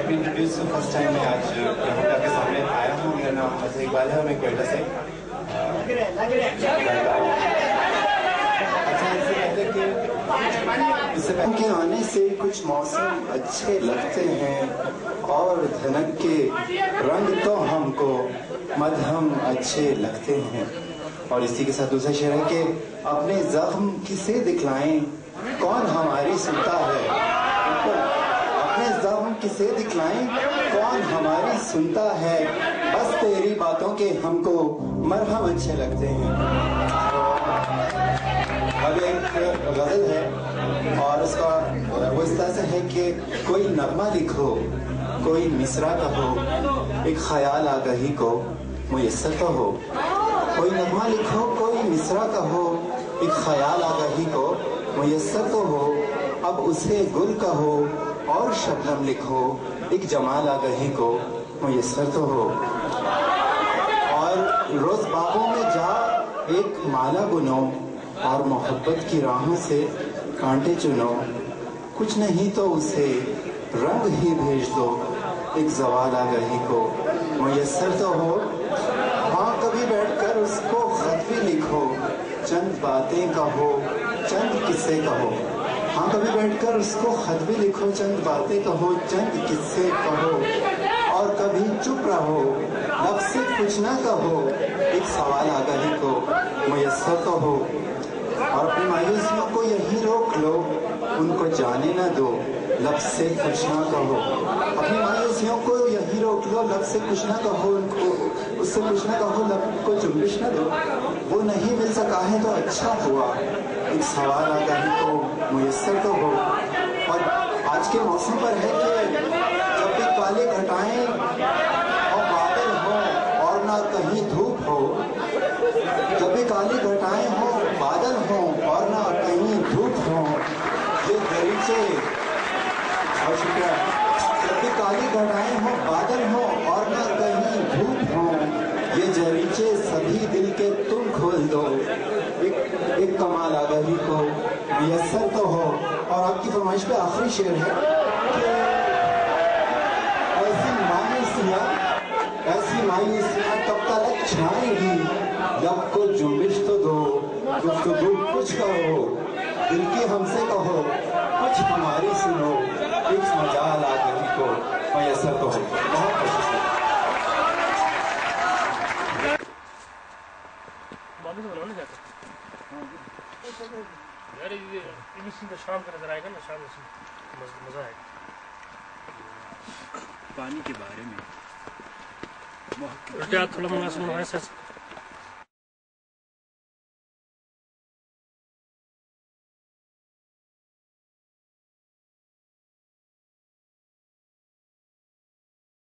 Introduce first time میں آج یہاں پہ آپ کے سامنے آیا ہوں. میرا نام حسن اقبال ہے اور میں کوئٹہ سے. اس سے پہلے کے آنے سے کچھ موسم اچھے لگتے ہیں اور دھنک کے رنگ تو ہم کو مدہم اچھے لگتے ہیں. اور اسی کے ساتھ دوسرا شعر ہے کہ اپنے زخم کسے دکھلائیں کون ہماری سنتا ہے. اپنے زخم کسے دکھلائیں کون ہماری سنتا ہے. بس تیری باتوں کے ہم کو مرہم اچھے لگتے ہیں. اب ایک غزل ہے اور اس کا وہ اس طرح سے ہے کہ کوئی نغمہ لکھو کوئی مصرع کہو ایک خیال آگہی کو میسر تو ہو. کوئی نغمہ لکھو کوئی مصرع کہو ایک خیال آگہی کو میسر تو ہو. اب اسے گل کہو اور شبنم لکھو ایک جمال آگہی کو میسر تو ہو. اور روز باغوں میں جا ایک مالا بنو اور محبت کی راہوں سے کانٹے چنو. کچھ نہیں تو اسے رنگ ہی بھیج دو ایک زوال آگہی کو میسر تو ہو. ہاں کبھی بیٹھ کر اس کو خط بھی لکھو چند باتیں کہو چند قصے کہو. ہاں کبھی بیٹھ کر اس کو خط بھی لکھو چند باتیں کہو چند قصے کہو. اور کبھی چپ رہو لب سے کچھ نہ کہو ایک سوال آگہی کو میسر تو ہو. اور اپنی مایوسیوں کو یہی روک لو ان کو جانے نہ دو لب سے کچھ نہ کہو. اپنی مایوسیوں کو یہی روک لو لب سے کچھ نہ کہو ان کو اس سے کچھ نہ کہو لب کو جنبش نہ دو. وہ نہیں مل سکا ہے تو اچھا ہوا ایک سوال آگاہی کو میسر تو ہو. اور آج کے موسم پر ہے کہ جب بھی کالے گھٹائیں اور بادل ہوں اور نہ کہیں دھوپ ہو. جب بھی کالی گھٹائیں ہوں بادل ہوں اور نہ کہیں دھوپ ہوں یہ دریچے. بہت شکریہ. جب بھی کالی گھٹائیں ہوں بادل ہوں اور نہ کہیں دھوپ ہوں یہ دریچے سبھی دل کے تم کھول دو ایک کمال آگہی کو میسر تو ہو. اور آپ کی فرمائش پہ آخری شعر ہے کہ ایسی مایوسیاں کب تک چھائیں گی لب کو جنبش تو دو گفتگو کچھ کہو دل کی ہم سے کہو کچھ ہماری سنو ایک مجال آگہی کو میسر تو ہو. بہت خوشی. شام کا نظر آئے گا نا شام میں مزہ آئے گا. پانی کے بارے میں تھوڑا مناسب